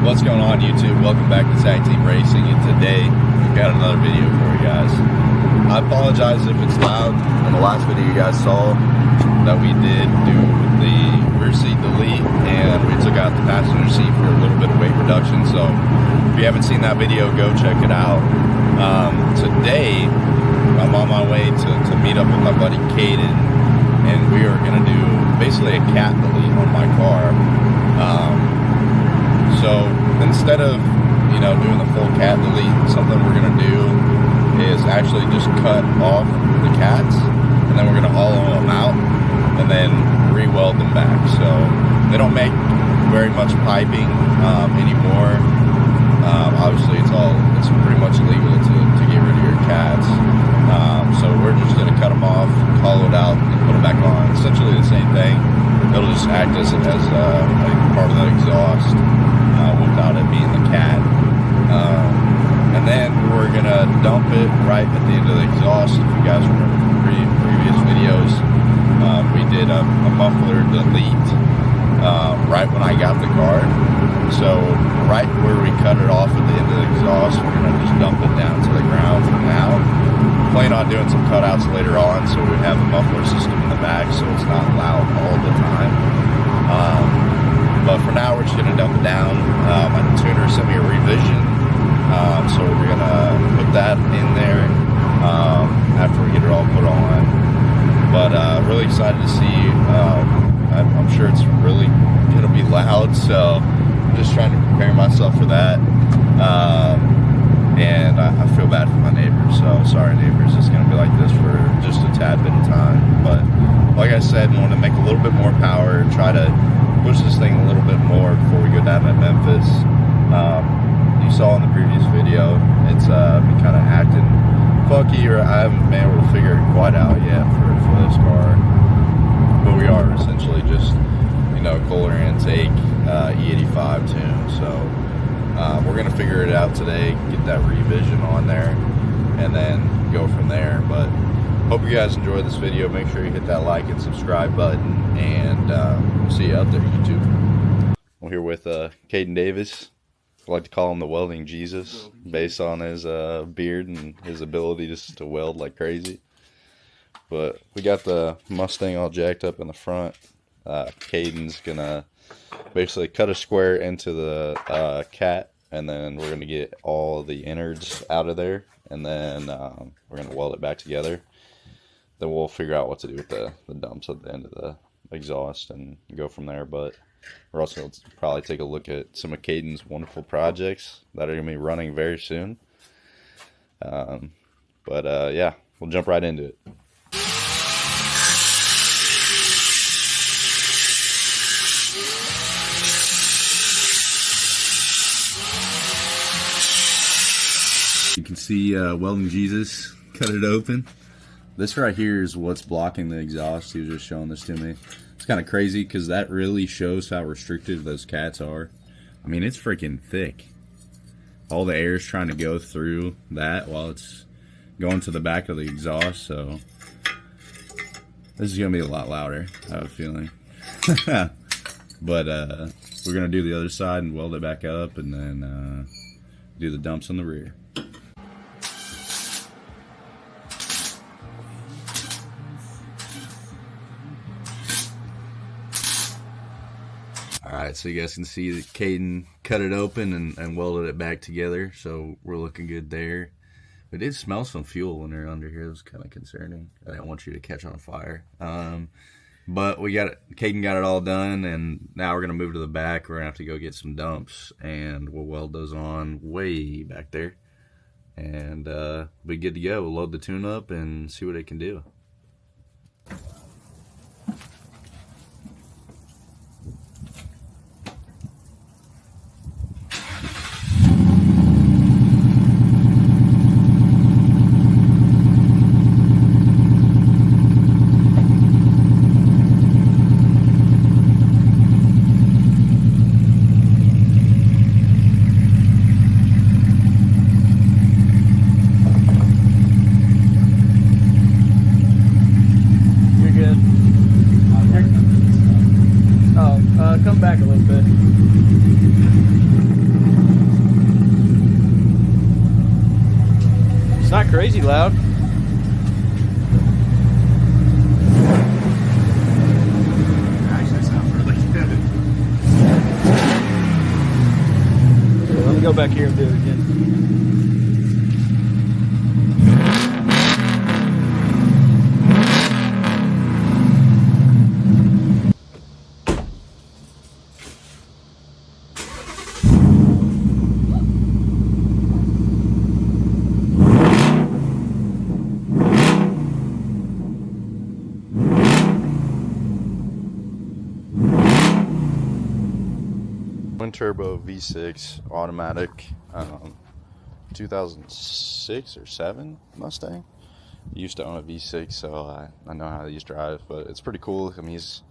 What's going on, YouTube? Welcome back to Tag Team Racing, and today we've got another video for you guys. I apologize if it's loud. In the last video you guys saw that we did do the rear seat delete and we took out the passenger seat for a little bit of weight reduction, so if you haven't seen that video, go check it out. Today I'm on my way to meet up with my buddy Caden, and we are going to do basically a cat delete on my car. So instead of, doing the full cat delete, something we're going to do is actually just cut off the cats, and then we're going to hollow them out and then re-weld them back. So they don't make very much piping anymore. Obviously it's pretty much illegal to get rid of your cats. So we're just going to cut them off, hollow it out, and put them back on. Essentially the same thing. It'll just act as part of the exhaust without it being the cat. And then we're going to dump it right at the end of the exhaust. If you guys remember from previous videos, we did a muffler delete right when I got the car. So right where we cut it off at the end of the exhaust, we're going to just dump it down to the ground for now. Plan on doing some cutouts later on, so we have a muffler system in the back so it's not loud all the time. But for now, we're just going to dump it down. My tuner sent me a revision, so we're going to put that in there after we get it all put on. But really excited to see. I'm sure it's really going to be loud, so I'm just trying to prepare myself for that. And I feel bad for my neighbors, so sorry neighbors, it's going to be like this for just a tad bit of time. But like I said, I want to make a little bit more power, try to push this thing a little bit more before we go down to Memphis. You saw in the previous video, it's been kind of acting funky, or I haven't been able to figure it quite out yet for this car. But we are essentially just, Kohler intake, E85 tune, so we're going to figure it out today, get that revision on there, and then go from there. But hope you guys enjoyed this video. Make sure you hit that like and subscribe button, and we'll see you out there, YouTube. We're here with Caden Davis. I like to call him the Welding Jesus, based on his beard and his ability just to weld like crazy. But we got the Mustang all jacked up in the front. Caden's going to basically cut a square into the cat, and then we're going to get all the innards out of there, and then we're going to weld it back together. Then we'll figure out what to do with the dumps at the end of the exhaust and go from there. But we're also going to probably take a look at some of Caden's wonderful projects that are going to be running very soon. Yeah, we'll jump right into it. You can see Welding Jesus cut it open. This right here is what's blocking the exhaust. He was just showing this to me. It's kind of crazy because that really shows how restrictive those cats are. I mean, it's freaking thick. All the air is trying to go through that while it's going to the back of the exhaust. So this is going to be a lot louder, I have a feeling. But we're going to do the other side and weld it back up, and then do the dumps on the rear. Alright, so you guys can see that Caden cut it open and welded it back together, so we're looking good there. We did smell some fuel when they're under here. It was kind of concerning. I didn't want you to catch on fire. But we got it. Caden got it all done, and now we're going to move to the back. We're going to have to go get some dumps, and we'll weld those on way back there. And we'll be good to go. We'll load the tune up and see what it can do. Come back a little bit. crazy loud. Actually, that sounds really good. Okay, let me go back here and do it again. Twin turbo V6 automatic 2006 or 7 Mustang. Used to own a V6, so I know how these drive, but it's pretty cool. I mean, he's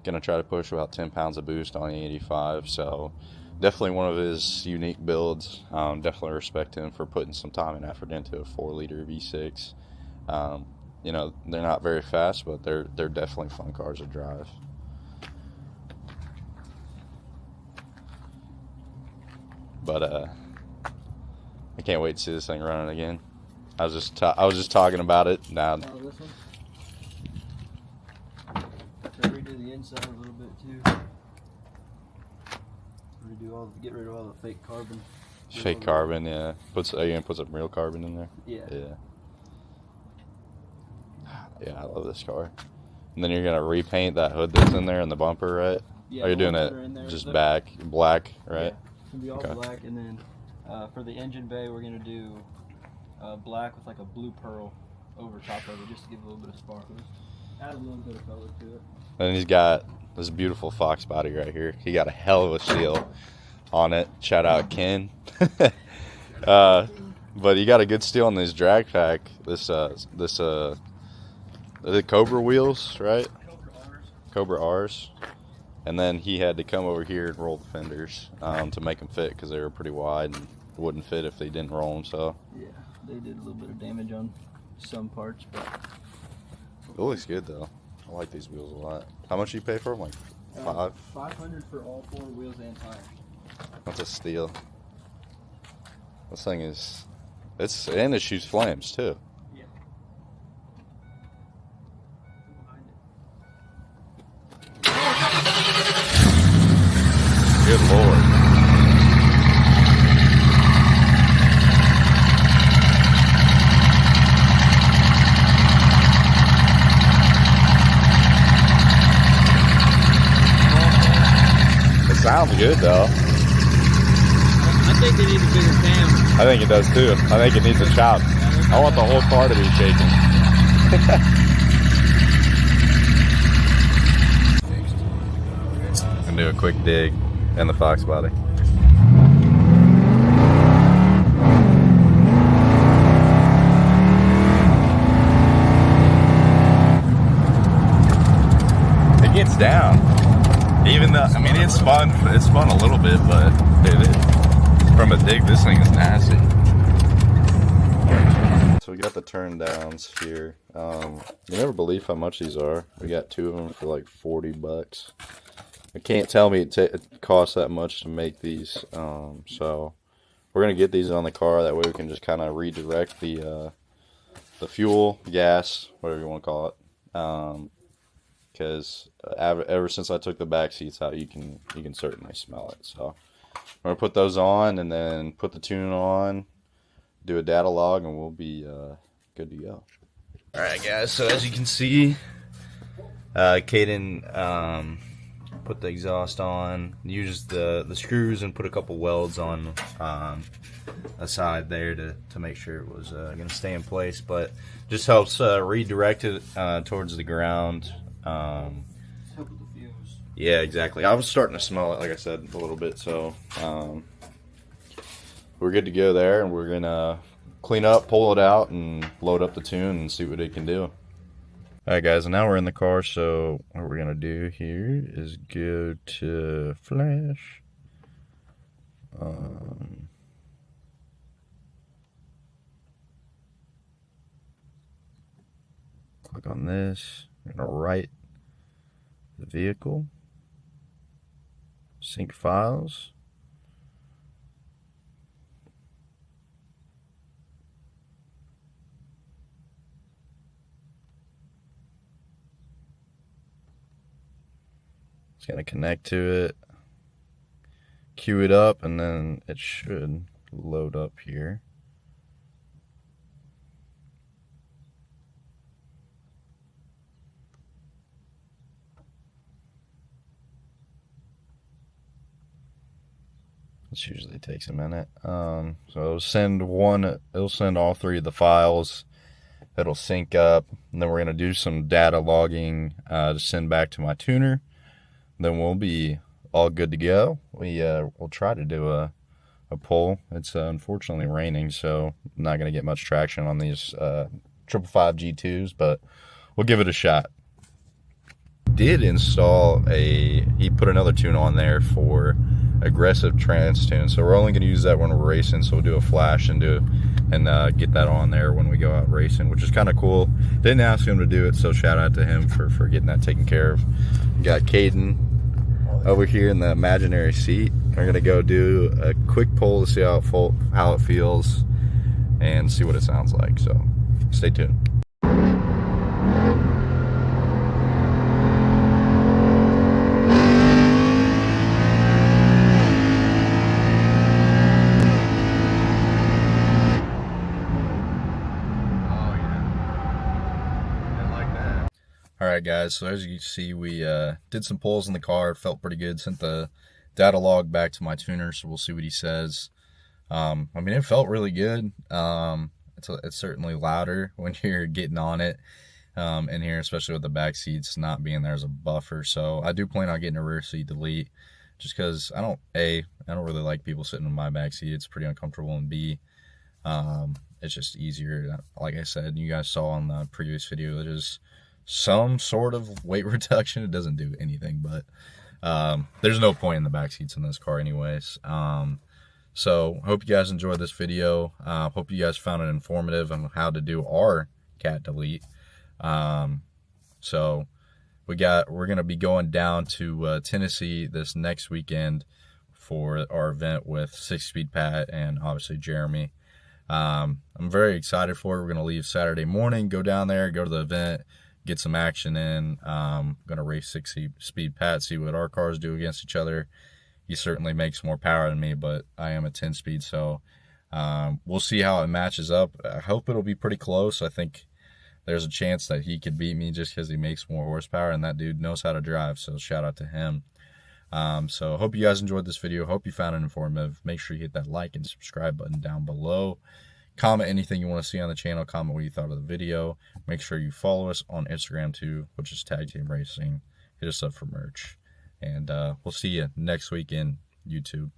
gonna try to push about 10 pounds of boost on the 85, so definitely one of his unique builds. Definitely respect him for putting some time and effort into a 4-liter V6. You know, they're not very fast, but they're definitely fun cars to drive. But I can't wait to see this thing running again. I was just talking about it. Now, This one. To redo the inside a little bit too. Get rid of all the fake carbon. fake carbon, yeah. Are you gonna put some real carbon in there? Yeah. Yeah. Yeah, I love this car. And then you're gonna repaint that hood that's in there and the bumper, right? Yeah. Are you doing it just black, right? Yeah, it's gonna be all Okay. black, and then for the engine bay, we're gonna do black with like a blue pearl over top of it, just to give a little bit of sparkle. Add a little bit of color to it. And he's got this beautiful Fox body right here. He got a hell of a seal on it. Shout out Ken. But he got a good steel on this drag pack. The Cobra wheels, right? Cobra R's. And then he had to come over here and roll the fenders to make them fit because they were pretty wide and wouldn't fit if they didn't roll them. So yeah, they did a little bit of damage on some parts, but it looks good though. I like these wheels a lot. How much do you pay for them? Like $500 for all 4 wheels and tires. That's a steal. This thing is, and it shoots flames too. Yeah. Good Lord. It sounds good though. I think they need a bigger cam. I think it does too. I think it needs a chop. I want the whole car to be shaking. And do a quick dig in the Fox body. It gets down. Even though, I mean, it's spun a little bit, but from a dig, this thing is nasty. So we got the turn downs here. You never believe how much these are. We got 2 of them for like $40. I can't tell me it costs that much to make these. So we're gonna get these on the car. That way we can just kind of redirect the fuel, gas, whatever you want to call it. Because ever since I took the back seats out, you can certainly smell it. So I'm gonna put those on and then put the tune on, do a data log, and we'll be good to go. All right, guys. So as you can see, Caden put the exhaust on, used the screws, and put a couple welds on a side there to make sure it was gonna stay in place. But just helps redirect it towards the ground. Help with the fuse. Yeah, exactly. I was starting to smell it, like I said, a little bit. So we're good to go there, and we're gonna clean up, pull it out, and load up the tune and see what it can do. Alright guys, and now we're in the car, so what we're gonna do here is go to Flash. Click on this. We're gonna write the vehicle. Sync files. It's going to connect to it, queue it up, and then it should load up here. This usually takes a minute. So it'll send all 3 of the files. It'll sync up, and then we're gonna do some data logging to send back to my tuner. Then we'll be all good to go. We'll try to do a pull. It's unfortunately raining, so I'm not gonna get much traction on these 555 G2s, but we'll give it a shot. Did install he put another tune on there for aggressive trans tune, so we're only going to use that when we're racing. So we'll do a flash and get that on there when we go out racing, which is kind of cool. Didn't ask him to do it, so shout out to him for getting that taken care of. We got Caden over here in the imaginary seat. We're going to go do a quick pull to see how it feels and see what it sounds like, so stay tuned. Alright guys, so as you can see, we did some pulls in the car, felt pretty good, sent the data log back to my tuner, so we'll see what he says. I mean, it felt really good. It's certainly louder when you're getting on it in here, especially with the back seats not being there as a buffer. So I do plan on getting a rear seat delete, just because I don't really like people sitting in my back seat. It's pretty uncomfortable, and B, it's just easier. Like I said, you guys saw in the previous video, it is some sort of weight reduction. It doesn't do anything, but there's no point in the back seats in this car anyways. So hope you guys enjoyed this video. Hope you guys found it informative on how to do our cat delete. So we're gonna be going down to Tennessee this next weekend for our event with 6-Speed Pat and obviously Jeremy. I'm very excited for it. We're gonna leave Saturday morning, go down there, go to the event, get some action in. Gonna race 6-Speed Pat, see what our cars do against each other. He certainly makes more power than me, but I am a 10-speed, so we'll see how it matches up. I hope it'll be pretty close. I think there's a chance that he could beat me just because he makes more horsepower, and that dude knows how to drive, so shout out to him. So hope you guys enjoyed this video. Hope you found it informative. Make sure you hit that like and subscribe button down below. Comment anything you want to see on the channel. Comment what you thought of the video. Make sure you follow us on Instagram too, which is Tag Team Racing. Hit us up for merch. And we'll see you next week in YouTube.